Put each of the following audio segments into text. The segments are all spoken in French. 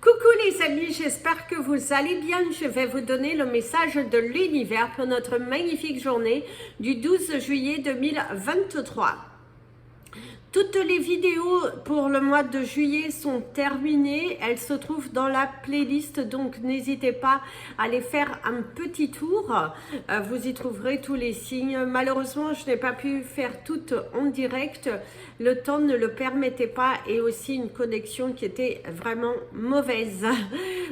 Coucou les amis, j'espère que vous allez bien. Je vais vous donner le message de l'univers pour notre magnifique journée du 12 juillet 2023. Toutes les vidéos pour le mois de juillet sont terminées. Elles se trouvent dans la playlist, donc n'hésitez pas à aller faire un petit tour. Vous y trouverez tous les signes. Malheureusement, je n'ai pas pu faire toutes en direct. Le temps ne le permettait pas et aussi une connexion qui était vraiment mauvaise.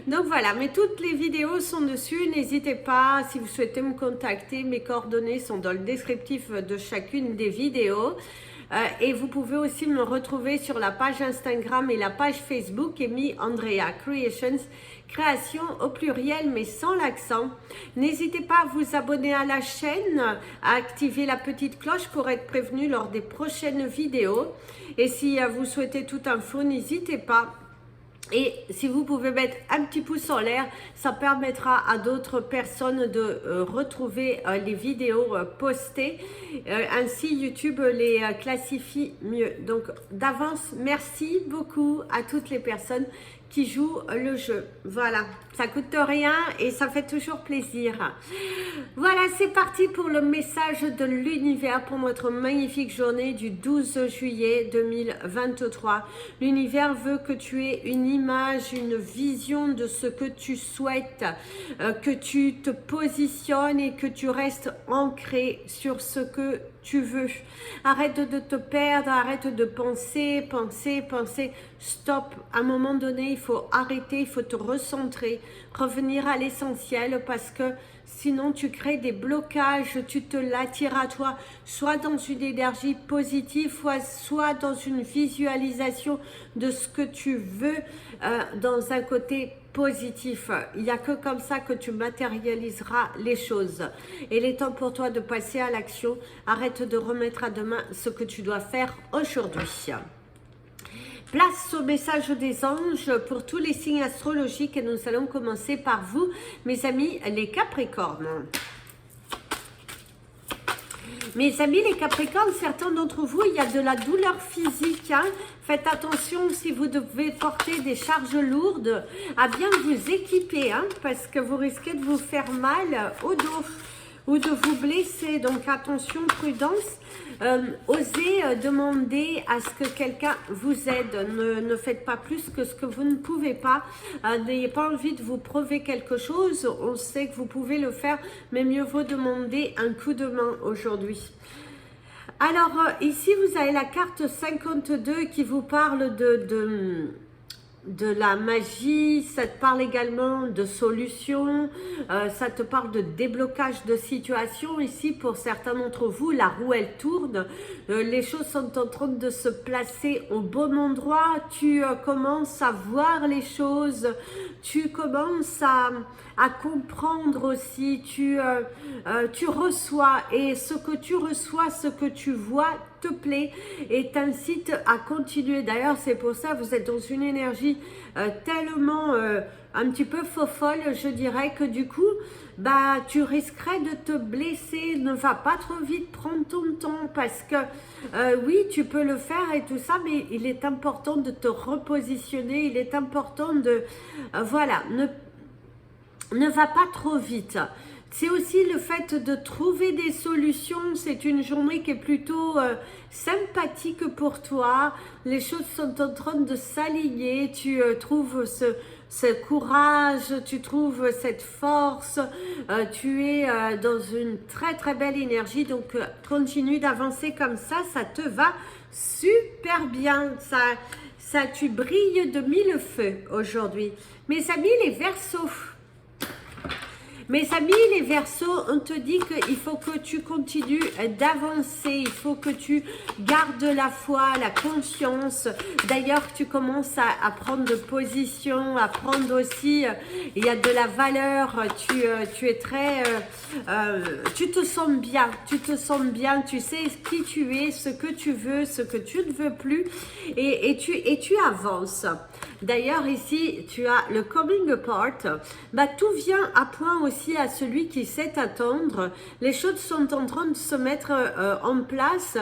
Donc voilà, mais toutes les vidéos sont dessus. N'hésitez pas, si vous souhaitez me contacter, mes coordonnées sont dans le descriptif de chacune des vidéos. Et vous pouvez aussi me retrouver sur la page Instagram et la page Facebook Amy Andrea Creations, création au pluriel mais sans l'accent. N'hésitez pas à vous abonner à la chaîne, à activer la petite cloche pour être prévenu lors des prochaines vidéos. Et si vous souhaitez toute info, n'hésitez pas. Et si vous pouvez mettre un petit pouce en l'air, ça permettra à d'autres personnes de retrouver les vidéos postées. Ainsi, YouTube les classifie mieux. Donc, d'avance, merci beaucoup à toutes les personnes qui jouent le jeu. Voilà, ça coûte rien et ça fait toujours plaisir. Voilà, c'est parti pour le message de l'univers pour notre magnifique journée du 12 juillet 2023. L'univers veut que tu aies une image, une vision de ce que tu souhaites, que tu te positionnes et que tu restes ancré sur ce que tu veux. Arrête de te perdre, arrête de penser. Stop. À un moment donné, il faut arrêter, il faut te recentrer, revenir à l'essentiel parce que sinon tu crées des blocages, tu te l'attires à toi, soit dans une énergie positive, soit dans une visualisation de ce que tu veux, dans un côté positif. Il n'y a que comme ça que tu matérialiseras les choses. Et il est temps pour toi de passer à l'action. Arrête de remettre à demain ce que tu dois faire aujourd'hui. Place au message des anges pour tous les signes astrologiques et nous allons commencer par vous, mes amis, les Capricornes. Mes amis les Capricornes, certains d'entre vous, il y a de la douleur physique. Faites attention si vous devez porter des charges lourdes, à bien vous équiper, parce que vous risquez de vous faire mal au dos ou de vous blesser. Donc attention, prudence. Osez demander à ce que quelqu'un vous aide. Ne faites pas plus que ce que vous ne pouvez pas. N'ayez pas envie de vous prouver quelque chose. On sait que vous pouvez le faire, mais mieux vaut demander un coup de main aujourd'hui. Alors ici, vous avez la carte 52 qui vous parle de la magie, ça te parle également de solutions, ça te parle de déblocage de situation. Ici, pour certains d'entre vous, la roue elle tourne, les choses sont en train de se placer au bon endroit, tu commences à voir les choses, tu commences à comprendre aussi, tu reçois, et ce que tu reçois, ce que tu vois te plaît et t'incite à continuer. D'ailleurs, c'est pour ça que vous êtes dans une énergie tellement un petit peu folle, je dirais, que du coup, tu risquerais de te blesser. Ne va pas trop vite, prends ton temps parce que oui, tu peux le faire et tout ça, mais il est important de te repositionner, il est important de voilà, ne va pas trop vite. C'est aussi le fait de trouver des solutions. C'est une journée qui est plutôt sympathique pour toi. Les choses sont en train de s'aligner. Tu trouves ce courage, tu trouves cette force. Tu es dans une très très belle énergie. Donc continue d'avancer comme ça te va super bien. Ça tu brilles de mille feux aujourd'hui. Mes amis les Verseaux. Mes amis les Verseaux, on te dit qu'il faut que tu continues d'avancer, il faut que tu gardes la foi, la confiance. D'ailleurs, tu commences à prendre de position, à prendre aussi, il y a de la valeur, tu es très, tu te sens bien, tu sais qui tu es, ce que tu veux, ce que tu ne veux plus et tu avances. D'ailleurs, ici, tu as le coming apart, tout vient à point aussi aussi à celui qui sait attendre. Les choses sont en train de se mettre en place.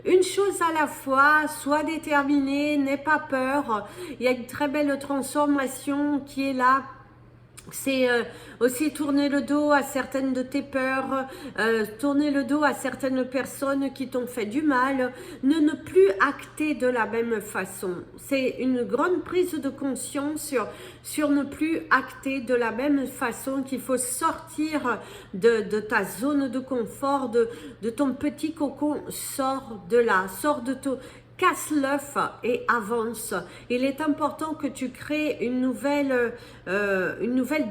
Une chose à la fois, sois déterminé, n'aie pas peur. Il y a une très belle transformation qui est là. C'est aussi tourner le dos à certaines de tes peurs, tourner le dos à certaines personnes qui t'ont fait du mal, ne plus acter de la même façon. C'est une grande prise de conscience sur ne plus acter de la même façon, qu'il faut sortir de ta zone de confort, de ton petit cocon, sors de là, sors de ton... Casse l'œuf et avance. Il est important que tu crées une nouvelle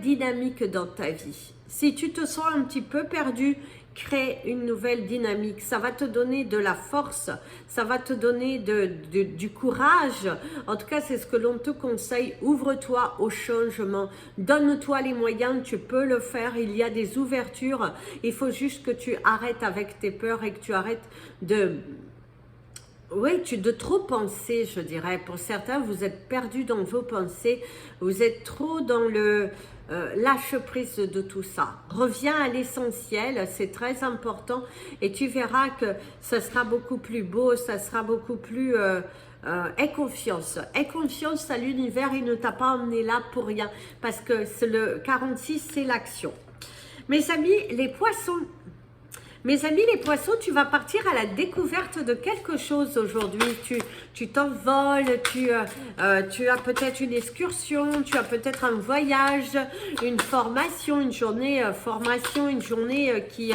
dynamique dans ta vie. Si tu te sens un petit peu perdu, crée une nouvelle dynamique. Ça va te donner de la force, ça va te donner du courage. En tout cas, c'est ce que l'on te conseille. Ouvre-toi au changement. Donne-toi les moyens, tu peux le faire. Il y a des ouvertures. Il faut juste que tu arrêtes avec tes peurs et que tu arrêtes de trop penser, je dirais. Pour certains, vous êtes perdus dans vos pensées, vous êtes trop dans le lâche-prise de tout ça. Reviens à l'essentiel, c'est très important et tu verras que ça sera beaucoup plus beau, ça sera beaucoup plus... aie confiance à l'univers, il ne t'a pas emmené là pour rien, parce que le 46, c'est l'action. Mes amis, les poissons, tu vas partir à la découverte de quelque chose aujourd'hui. Tu t'envoles, tu as peut-être une excursion, tu as peut-être un voyage, une formation, une journée formation, une journée qui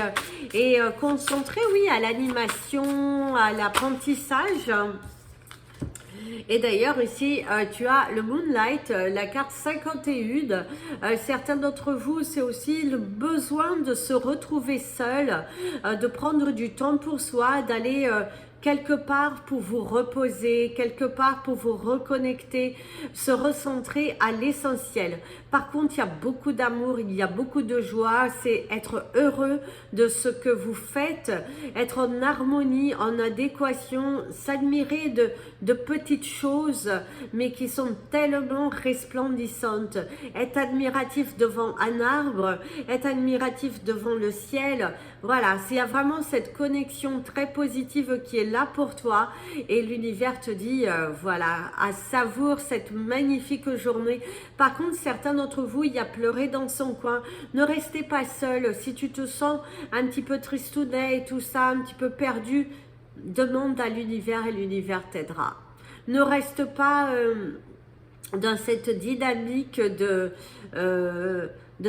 est concentrée, oui, à l'animation, à l'apprentissage. Et d'ailleurs ici tu as le Moonlight, la carte 51. Certains d'entre vous, c'est aussi le besoin de se retrouver seul, de prendre du temps pour soi, d'aller quelque part pour vous reposer, quelque part pour vous reconnecter, se recentrer à l'essentiel. Par contre, il y a beaucoup d'amour, il y a beaucoup de joie, c'est être heureux de ce que vous faites, être en harmonie, en adéquation, s'admirer de petites choses, mais qui sont tellement resplendissantes. Être admiratif devant un arbre, être admiratif devant le ciel. Voilà, il y a vraiment cette connexion très positive qui est là pour toi et l'univers te dit, voilà, savoure cette magnifique journée. Par contre, certains d'entre vous, il y a pleuré dans son coin. Ne restez pas seul. Si tu te sens un petit peu tristounet et tout ça, un petit peu perdu, demande à l'univers et l'univers t'aidera. Ne reste pas dans cette dynamique de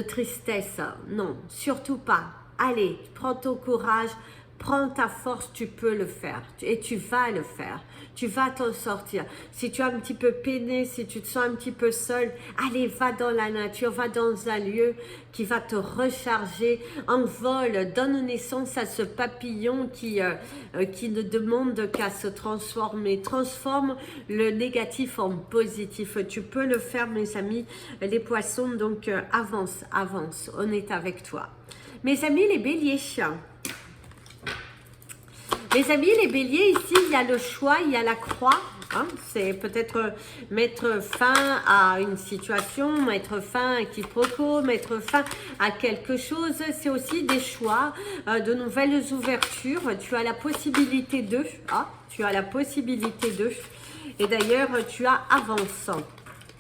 tristesse. Non, surtout pas. Allez, prends ton courage, prends ta force, tu peux le faire et tu vas le faire. Tu vas t'en sortir. Si tu es un petit peu peiné, si tu te sens un petit peu seul, allez, va dans la nature, va dans un lieu qui va te recharger, envole, donne naissance à ce papillon qui ne demande qu'à se transformer. Transforme le négatif en positif. Tu peux le faire, mes amis, les poissons. Donc, avance, avance, on est avec toi. Mes amis, les béliers. Les amis, les béliers, ici, il y a le choix, il y a la croix. Hein, c'est peut-être mettre fin à une situation, mettre fin à un quiproquo, mettre fin à quelque chose. C'est aussi des choix, de nouvelles ouvertures. Tu as la possibilité de. Tu as la possibilité de. Et d'ailleurs, tu as avançant.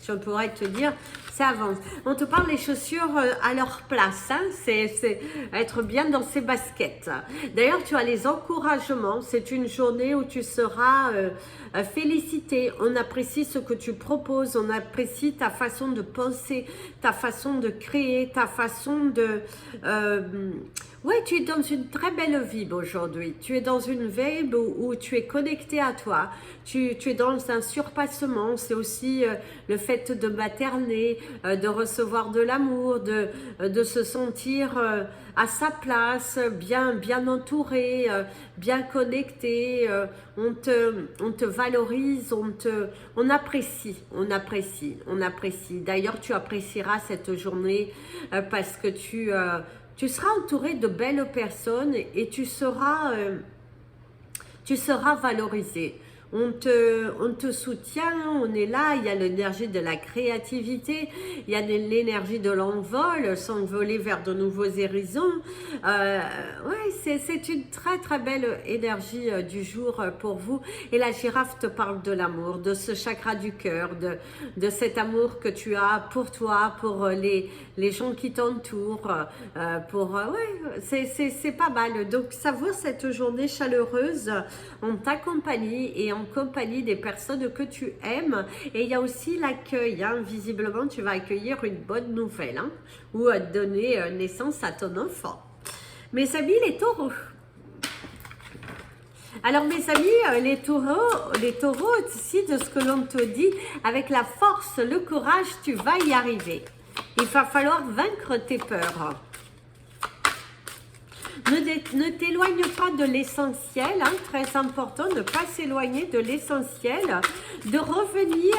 Je pourrais te dire, ça avance. On te parle les chaussures à leur place, hein. C'est être bien dans ses baskets. D'ailleurs, tu as les encouragements. C'est une journée où tu seras félicité. On apprécie ce que tu proposes, on apprécie ta façon de penser, ta façon de créer, ta façon de... Ouais, tu es dans une très belle vibe aujourd'hui. Tu es dans une vibe où tu es connecté à toi. Tu es dans un surpassement. C'est aussi le fait de materner, de recevoir de l'amour, de se sentir à sa place, bien entouré, bien connecté. On te valorise, on apprécie. D'ailleurs, tu apprécieras cette journée parce que tu seras entouré de belles personnes et tu seras valorisé. on te soutient, on est là, il y a l'énergie de la créativité, il y a l'énergie de l'envol, s'envoler vers de nouveaux horizons. Ouais, c'est une très belle énergie du jour pour vous. Et la girafe te parle de l'amour, de ce chakra du cœur, de cet amour que tu as pour toi, pour les gens qui t'entourent, ouais, c'est pas mal. Donc savoure cette journée chaleureuse en ta compagnie et en compagnie des personnes que tu aimes. Et il y a aussi l'accueil, hein. Visiblement tu vas accueillir une bonne nouvelle, hein, ou donner naissance à ton enfant. Mes amis les taureaux, alors mes amis les taureaux ici, de ce que l'on te dit, avec la force, le courage, tu vas y arriver. Il va falloir vaincre tes peurs. Ne t'éloigne pas de l'essentiel, hein, très important, ne pas s'éloigner de l'essentiel, de revenir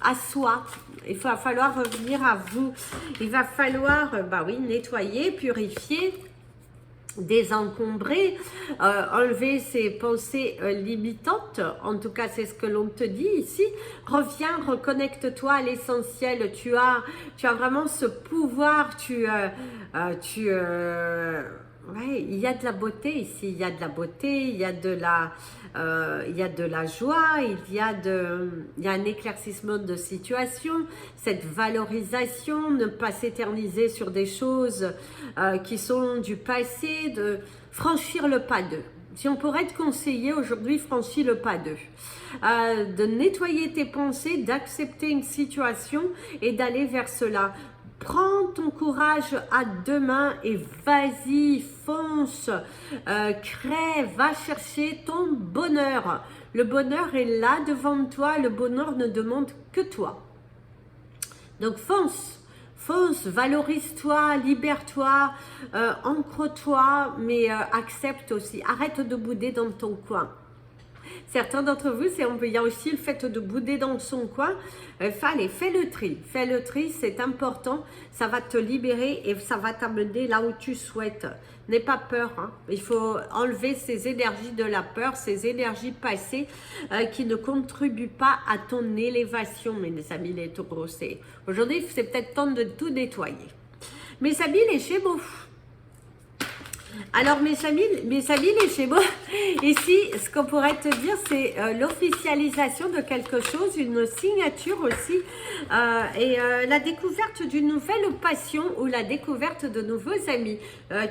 à soi. Il va falloir revenir à vous. Il va falloir, bah oui, nettoyer, purifier, désencombrer, enlever ces pensées limitantes. En tout cas, c'est ce que l'on te dit ici. Reviens, reconnecte-toi à l'essentiel. Tu as vraiment ce pouvoir. Ouais, il y a de la beauté ici. Il y a de la beauté. Il y a de la joie. Il y a un éclaircissement de situation. Cette valorisation, ne pas s'éterniser sur des choses qui sont du passé, de franchir le pas 2. Si on pourrait te conseiller aujourd'hui, franchis le pas 2. De nettoyer tes pensées, d'accepter une situation et d'aller vers cela. Prends ton courage à deux mains et vas-y, fonce, crée, va chercher ton bonheur. Le bonheur est là devant toi, le bonheur ne demande que toi. Donc fonce, valorise-toi, libère-toi, ancre-toi, mais accepte aussi. Arrête de bouder dans ton coin. Certains d'entre vous, il y a aussi le fait de bouder dans son coin. Allez, fais le tri. Fais le tri, c'est important. Ça va te libérer et ça va t'amener là où tu souhaites. N'aie pas peur. Hein. Il faut enlever ces énergies de la peur, ces énergies passées qui ne contribuent pas à ton élévation, mes amis les taureaux. Aujourd'hui, c'est peut-être temps de tout nettoyer. Mes amis les Gémeaux. Alors mes amis les Gémeaux, ici ce qu'on pourrait te dire c'est l'officialisation de quelque chose, une signature aussi et la découverte d'une nouvelle passion ou la découverte de nouveaux amis.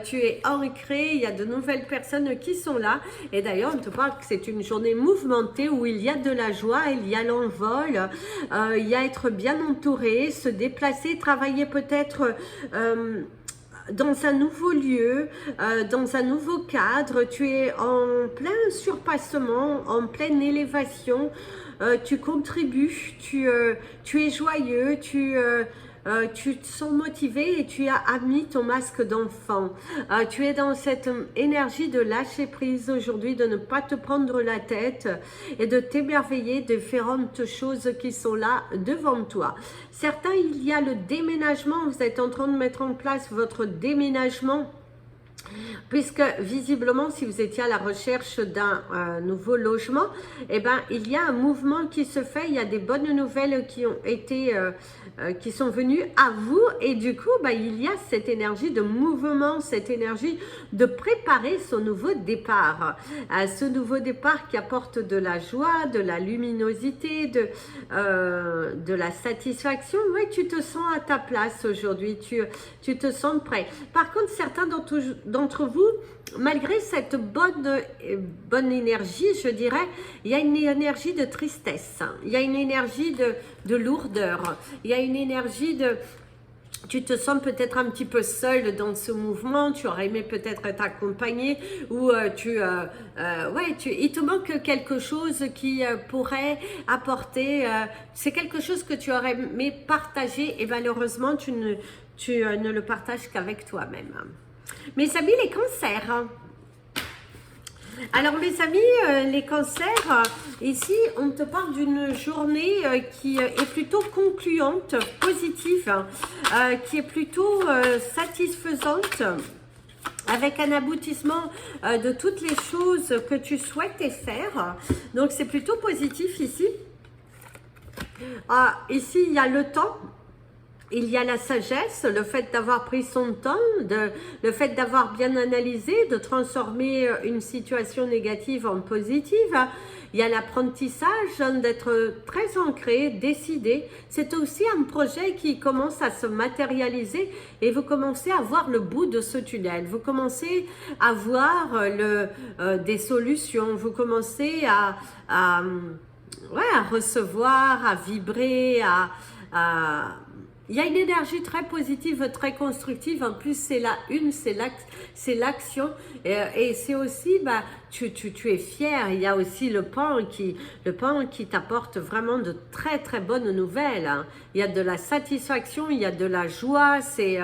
Tu es ancré, il y a de nouvelles personnes qui sont là et d'ailleurs on te parle que c'est une journée mouvementée où il y a de la joie, il y a l'envol, il y a être bien entouré, se déplacer, travailler peut-être dans un nouveau lieu, dans un nouveau cadre, tu es en plein surpassement, en pleine élévation, tu contribues, tu es joyeux, tu te sens motivé et tu as mis ton masque d'enfant. Tu es dans cette énergie de lâcher prise aujourd'hui, de ne pas te prendre la tête et de t'émerveiller de différentes choses qui sont là devant toi. Certains, il y a le déménagement, vous êtes en train de mettre en place votre déménagement. Puisque visiblement, si vous étiez à la recherche d'un nouveau logement, eh ben, il y a un mouvement qui se fait, il y a des bonnes nouvelles qui ont été, qui sont venues à vous et du coup, bah, il y a cette énergie de mouvement, cette énergie de préparer son nouveau départ. Ce nouveau départ qui apporte de la joie, de la luminosité, de la satisfaction. Oui, tu te sens à ta place aujourd'hui, tu te sens prêt. Par contre, certains d'entre vous, malgré cette bonne énergie, je dirais, il y a une énergie de tristesse, il y a une énergie de lourdeur, il y a une énergie de... Tu te sens peut-être un petit peu seul dans ce mouvement, tu aurais aimé peut-être être accompagné ou il te manque quelque chose qui pourrait apporter, c'est quelque chose que tu aurais aimé partager et malheureusement tu ne le partages qu'avec toi-même. Mes amis les cancers. Alors mes amis les cancers, ici on te parle d'une journée qui est plutôt concluante, positive, qui est plutôt satisfaisante. avec un aboutissement de toutes les choses que tu souhaitais faire. Donc c'est plutôt positif ici. Ici, il y a le temps. Il y a la sagesse, le fait d'avoir pris son temps, le fait d'avoir bien analysé, de transformer une situation négative en positive. Il y a l'apprentissage, d'être très ancré, décidé. C'est aussi un projet qui commence à se matérialiser et vous commencez à voir le bout de ce tunnel. Vous commencez à voir des solutions. Vous commencez à recevoir, à vibrer, il y a une énergie très positive, très constructive. En plus, c'est la une, c'est l'action. Et c'est aussi, tu es fier. Il y a aussi le pan qui t'apporte vraiment de très, très bonnes nouvelles. Hein. Il y a de la satisfaction, il y a de la joie, c'est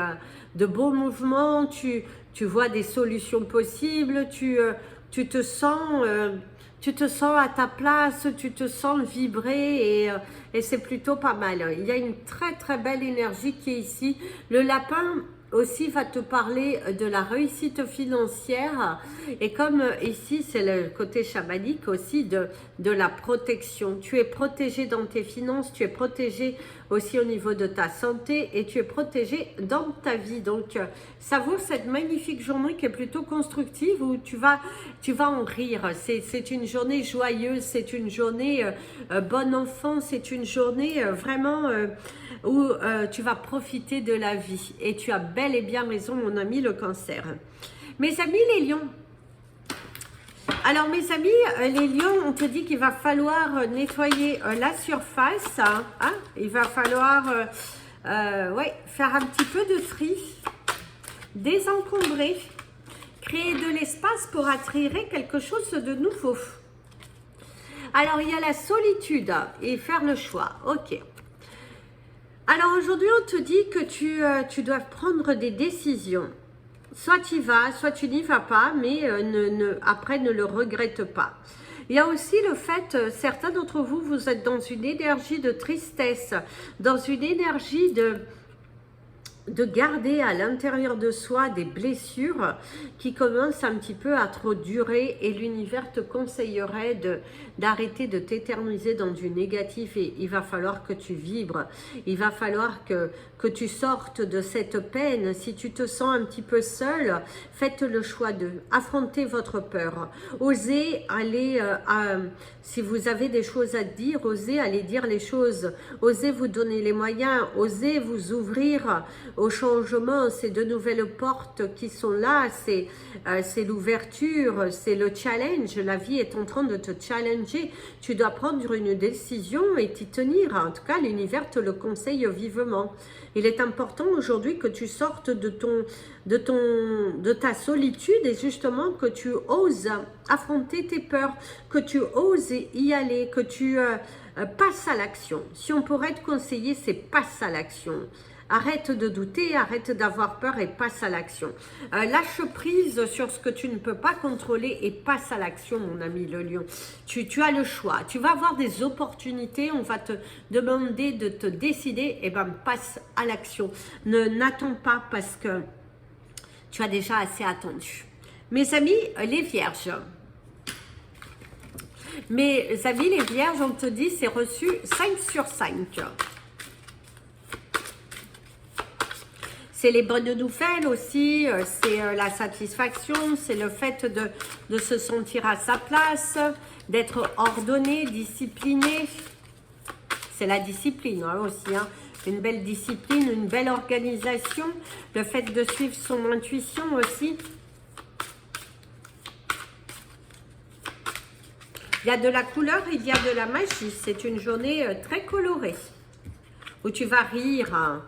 de beaux mouvements. Tu vois des solutions possibles. Tu te sens... tu te sens à ta place, tu te sens vibrer et c'est plutôt pas mal. Il y a une très très belle énergie qui est ici. Le lapin aussi va te parler de la réussite financière et comme ici c'est le côté chamanique aussi de la protection. Tu es protégé dans tes finances, tu es protégé aussi au niveau de ta santé et tu es protégé dans ta vie. Donc savoure cette magnifique journée qui est plutôt constructive où tu vas en rire. C'est une journée joyeuse, c'est une journée bon enfant, c'est une journée vraiment où tu vas profiter de la vie. Et tu as bel et bien raison, mon ami, le cancer. Mes amis, les lions. Alors, mes amis, les lions, on te dit qu'il va falloir nettoyer la surface. Hein, il va falloir faire un petit peu de tri, désencombrer, créer de l'espace pour attirer quelque chose de nouveau. Alors, il y a la solitude et faire le choix. Ok. Alors aujourd'hui, on te dit que tu dois prendre des décisions. Soit tu y vas, soit tu n'y vas pas, mais après ne le regrette pas. Il y a aussi le fait, certains d'entre vous, vous êtes dans une énergie de tristesse, dans une énergie de garder à l'intérieur de soi des blessures qui commencent un petit peu à trop durer et l'univers te conseillerait d'arrêter de t'éterniser dans du négatif et il va falloir que tu vibres, il va falloir que tu sortes de cette peine. Si tu te sens un petit peu seul, faites le choix de affronter votre peur, osez aller si vous avez des choses à dire, osez aller dire les choses, osez vous donner les moyens, osez vous ouvrir au changement. C'est de nouvelles portes qui sont là, c'est l'ouverture, c'est le challenge. La vie est en train de te challenger. Tu dois prendre une décision et t'y tenir. En tout cas, l'univers te le conseille vivement. Il est important aujourd'hui que tu sortes de ta solitude et justement que tu oses affronter tes peurs, que tu oses y aller, que tu passes à l'action. Si on pourrait te conseiller, c'est passe à l'action. Arrête de douter, arrête d'avoir peur et passe à l'action. Lâche prise sur ce que tu ne peux pas contrôler et passe à l'action, mon ami le lion. Tu as le choix. Tu vas avoir des opportunités. On va te demander de te décider. Et ben, passe à l'action. N'attends pas parce que tu as déjà assez attendu. Mes amis, les vierges. Mes amis, les vierges, on te dit, c'est reçu 5 sur 5. C'est les bonnes nouvelles aussi, c'est la satisfaction, c'est le fait de se sentir à sa place, d'être ordonné, discipliné. C'est la discipline aussi, hein. Une belle discipline, une belle organisation, le fait de suivre son intuition aussi. Il y a de la couleur, il y a de la magie, c'est une journée très colorée. Où tu vas rire.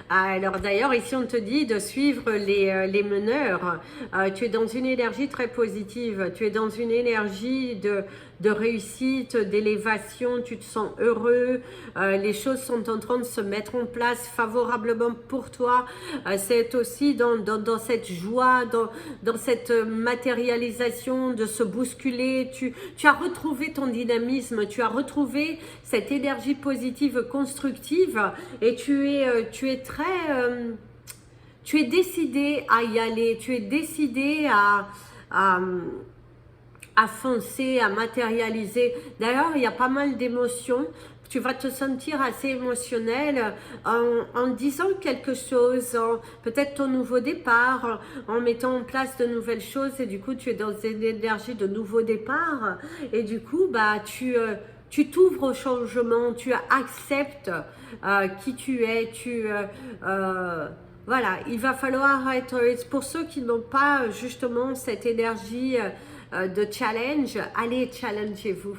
Alors d'ailleurs, ici on te dit de suivre les meneurs. Tu es dans une énergie très positive. Tu es dans une énergie de réussite, d'élévation. Tu te sens heureux. Les choses sont en train de se mettre en place favorablement pour toi. C'est aussi dans cette joie, dans cette matérialisation de se bousculer. Tu as retrouvé ton dynamisme. Tu as retrouvé cette énergie positive constructive. Et tu es très tu es décidé à y aller, tu es décidé à foncer, à matérialiser. D'ailleurs, il y a pas mal d'émotions. Tu vas te sentir assez émotionnel en disant quelque chose, peut-être ton nouveau départ, en mettant en place de nouvelles choses et du coup tu es dans une énergie de nouveau départ et du coup bah tu t'ouvres au changement, tu acceptes qui tu es, voilà, il va falloir être, pour ceux qui n'ont pas justement cette énergie de challenge, allez challengez-vous.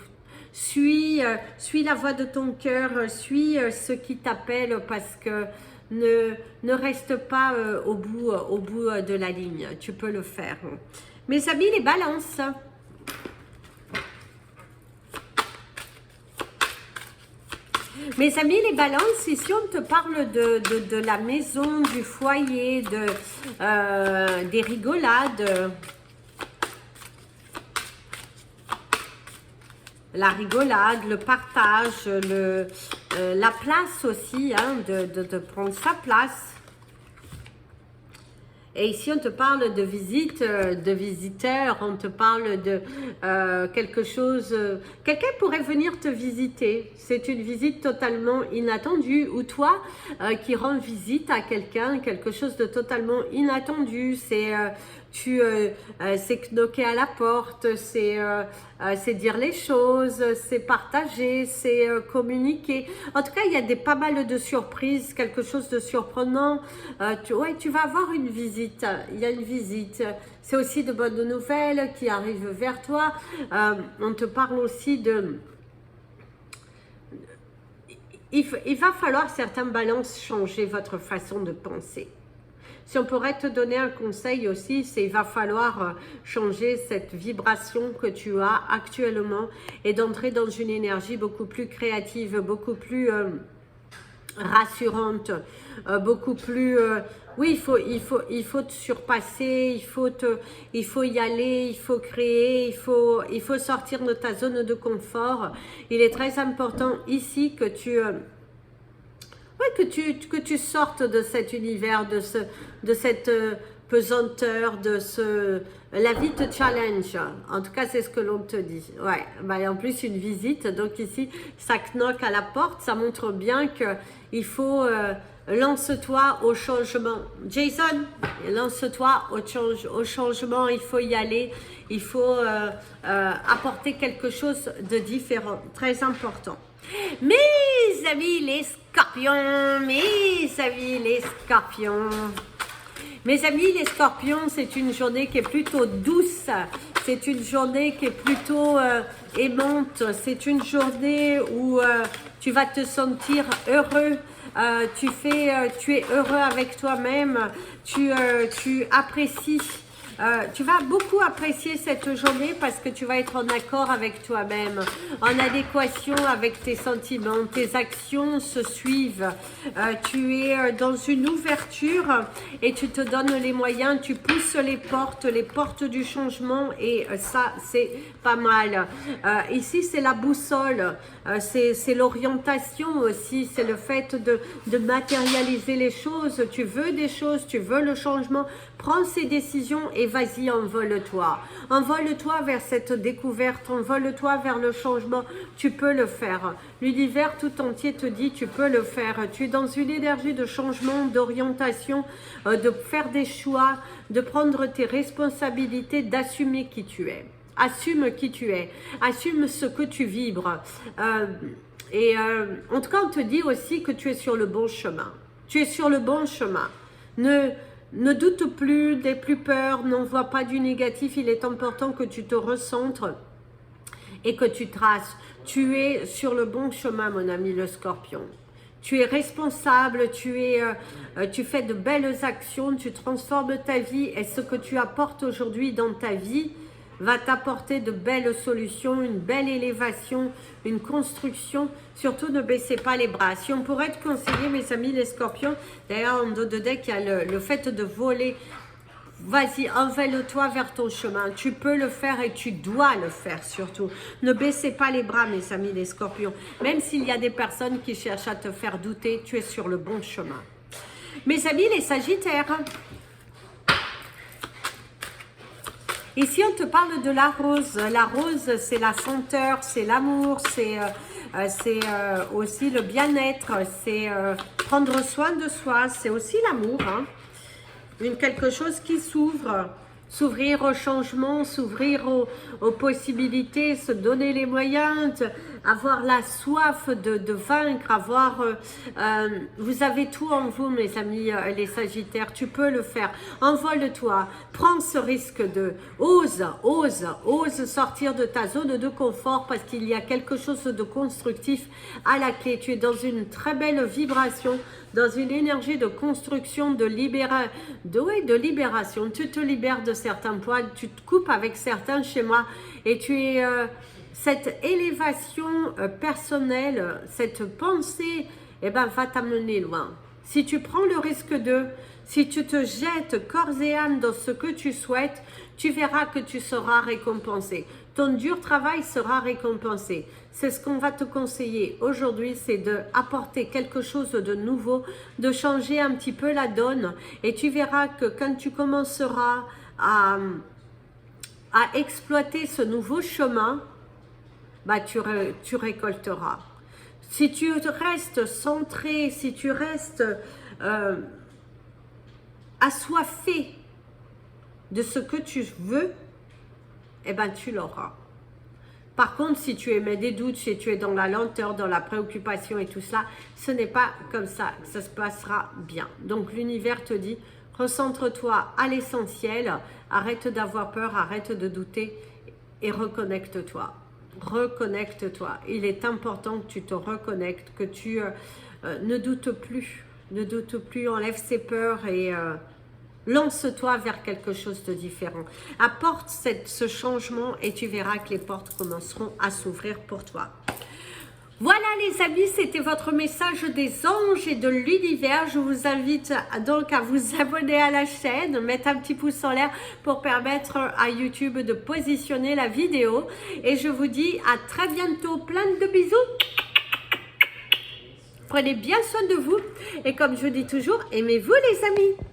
Suis la voix de ton cœur, suis ce qui t'appelle parce que ne reste pas au bout de la ligne. Tu peux le faire. Mes amis, les balances. Mes amis, les balances, ici on te parle de la maison, du foyer, des rigolades. La rigolade, le partage, la place aussi, hein, de prendre sa place. Et ici, on te parle de visite, de visiteurs, on te parle de quelque chose... quelqu'un pourrait venir te visiter. C'est une visite totalement inattendue. Ou toi qui rends visite à quelqu'un, quelque chose de totalement inattendu. C'est knocker à la porte, c'est dire les choses, c'est partager, c'est communiquer. En tout cas, il y a pas mal de surprises, quelque chose de surprenant. Tu vas avoir une visite, il y a une visite. C'est aussi de bonnes nouvelles qui arrivent vers toi. On te parle aussi de... Il va falloir certains balances changer votre façon de penser. Si on pourrait te donner un conseil aussi, c'est il va falloir changer cette vibration que tu as actuellement et d'entrer dans une énergie beaucoup plus créative, beaucoup plus rassurante, beaucoup plus... oui, il faut te surpasser, il faut y aller, il faut créer, il faut sortir de ta zone de confort. Il est très important ici que tu... ouais, que tu sortes de cet univers, de cette pesanteur, la vie te challenge. En tout cas, c'est ce que l'on te dit. Ouais, bah, et en plus, une visite. Donc ici, ça knock à la porte. Ça montre bien qu'il faut... lance-toi au changement. Jason, lance-toi au changement. Il faut y aller. Il faut apporter quelque chose de différent. Très important. Mes amis les scorpions, mes amis les scorpions. Mes amis les scorpions, c'est une journée qui est plutôt douce. C'est une journée qui est plutôt aimante. C'est une journée où tu vas te sentir heureux. Tu es heureux avec toi-même. Tu apprécies. Tu vas beaucoup apprécier cette journée parce que tu vas être en accord avec toi-même, en adéquation avec tes sentiments, tes actions se suivent, tu es dans une ouverture et tu te donnes les moyens, tu pousses les portes du changement et ça c'est pas mal. Ici c'est la boussole, c'est l'orientation aussi, c'est le fait de matérialiser les choses, tu veux des choses, tu veux le changement, prends ces décisions et vas-y, envole-toi. Envole-toi vers cette découverte, envole-toi vers le changement. Tu peux le faire. L'univers tout entier te dit tu peux le faire. Tu es dans une énergie de changement, d'orientation, de faire des choix, de prendre tes responsabilités, d'assumer qui tu es. Assume qui tu es. Assume ce que tu vibres. En tout cas, on te dit aussi que tu es sur le bon chemin. Tu es sur le bon chemin. Ne doute plus, n'aie plus peur, n'en vois pas du négatif. Il est important que tu te recentres et que tu traces. Tu es sur le bon chemin, mon ami le scorpion. Tu es responsable, tu fais de belles actions, tu transformes ta vie et ce que tu apportes aujourd'hui dans ta vie va t'apporter de belles solutions, une belle élévation, une construction. Surtout, ne baissez pas les bras. Si on pourrait te conseiller, mes amis les scorpions, d'ailleurs, en dos de deck, il y a le fait de voler. Vas-y, envole-toi vers ton chemin. Tu peux le faire et tu dois le faire surtout. Ne baissez pas les bras, mes amis les scorpions. Même s'il y a des personnes qui cherchent à te faire douter, tu es sur le bon chemin. Mes amis, les Sagittaires. Ici, on te parle de la rose. La rose, c'est la senteur, c'est l'amour, c'est aussi le bien-être, c'est prendre soin de soi, c'est aussi l'amour. Hein. Quelque chose qui s'ouvre, s'ouvrir au changement, s'ouvrir aux possibilités, se donner les moyens, avoir la soif de vaincre, vous avez tout en vous, mes amis, les Sagittaires, tu peux le faire. Envole-toi, prends ce risque ose sortir de ta zone de confort parce qu'il y a quelque chose de constructif à la clé. Tu es dans une très belle vibration, dans une énergie de construction, de libération. Tu te libères de certains poids, tu te coupes avec certains schémas et tu es cette élévation personnelle, cette pensée, va t'amener loin. Si tu prends le risque si tu te jettes corps et âme dans ce que tu souhaites, tu verras que tu seras récompensé. Ton dur travail sera récompensé. C'est ce qu'on va te conseiller aujourd'hui, c'est d'apporter quelque chose de nouveau, de changer un petit peu la donne. Et tu verras que quand tu commenceras à exploiter ce nouveau chemin, tu récolteras. Si tu restes centré, si tu restes assoiffé de ce que tu veux, tu l'auras. Par contre, si tu émets des doutes, si tu es dans la lenteur, dans la préoccupation et tout ça, ce n'est pas comme ça que ça se passera bien. Donc l'univers te dit, recentre-toi à l'essentiel, arrête d'avoir peur, arrête de douter et reconnecte-toi. Reconnecte-toi. Il est important que tu te reconnectes, que tu ne doutes plus. Ne doute plus, enlève ses peurs et lance-toi vers quelque chose de différent. Apporte ce changement et tu verras que les portes commenceront à s'ouvrir pour toi. Voilà les amis, c'était votre message des anges et de l'univers. Je vous invite donc à vous abonner à la chaîne, mettre un petit pouce en l'air pour permettre à YouTube de positionner la vidéo. Et je vous dis à très bientôt, plein de bisous. Prenez bien soin de vous et comme je dis toujours, aimez-vous les amis.